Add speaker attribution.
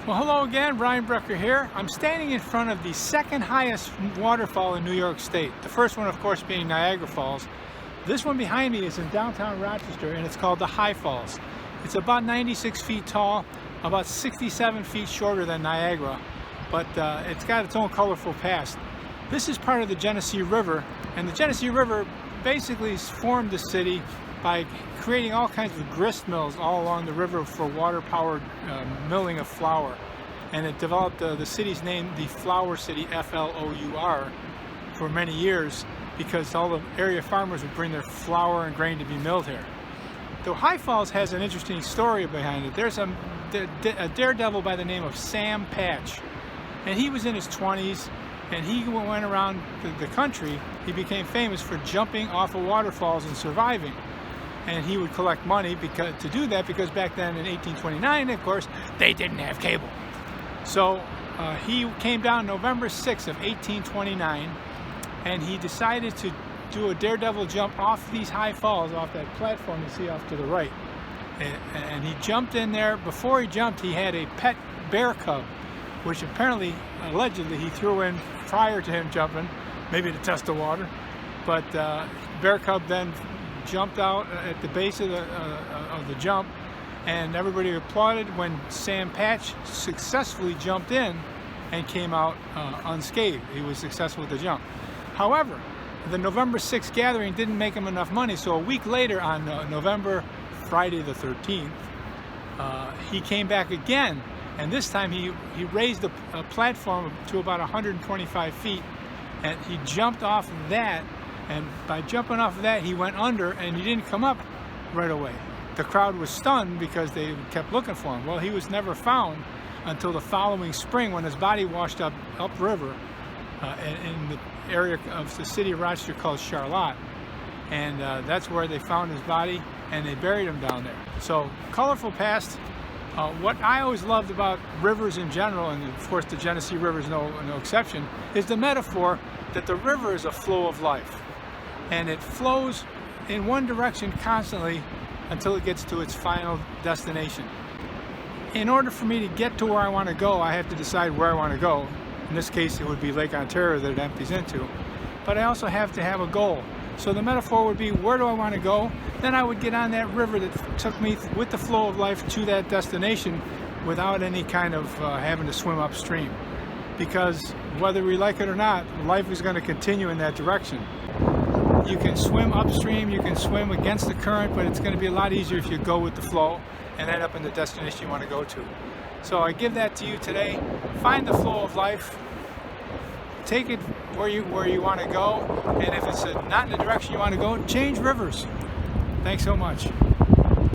Speaker 1: Well, hello again, Brian Brucker here. I'm standing in front of the second highest waterfall in New York State. The first one, of course, being Niagara Falls. This one behind me is in downtown Rochester, and it's called the High Falls. It's about 96 feet tall, about 67 feet shorter than Niagara, but it's got its own colorful past. This is part of the Genesee River, and the Genesee River basically formed the city by creating all kinds of grist mills all along the river for water-powered milling of flour. And it developed the city's name, the Flour City, F-L-O-U-R, for many years because all the area farmers would bring their flour and grain to be milled here. The High Falls has an interesting story behind it. There's a daredevil by the name of Sam Patch, and he was in his 20s, and he went around the country. He became famous for jumping off of waterfalls and surviving. And he would collect money to do that because back then in 1829, of course, they didn't have cable. So he came down November 6th of 1829, and he decided to do a daredevil jump off these high falls, off that platform you see off to the right. And he jumped in there. Before he jumped, he had a pet bear cub, which apparently, allegedly, he threw in prior to him jumping, maybe to test the water. But bear cub then jumped out at the base of the jump, and everybody applauded when Sam Patch successfully jumped in and came out unscathed. He was successful with the jump. However, the November 6th gathering didn't make him enough money, so a week later on Friday the 13th, he came back again, and this time he raised the platform to about 125 feet, and he jumped off of that. And by jumping off of that, he went under, and he didn't come up right away. The crowd was stunned because they kept looking for him. Well, he was never found until the following spring when his body washed up upriver in the area of the city of Rochester called Charlotte. And that's where they found his body, and they buried him down there. So, colorful past. What I always loved about rivers in general, and of course the Genesee River is no exception, is the metaphor that the river is a flow of life. And it flows in one direction constantly until it gets to its final destination. In order for me to get to where I want to go, I have to decide where I want to go. In this case, it would be Lake Ontario that it empties into. But I also have to have a goal. So the metaphor would be, where do I want to go? Then I would get on that river that took me with the flow of life to that destination without any kind of having to swim upstream. Because whether we like it or not, life is going to continue in that direction. You can swim upstream, you can swim against the current, but it's going to be a lot easier if you go with the flow and end up in the destination you want to go to. So I give that to you today. Find the flow of life. Take it where you want to go, and if it's not in the direction you want to go, change rivers. Thanks so much.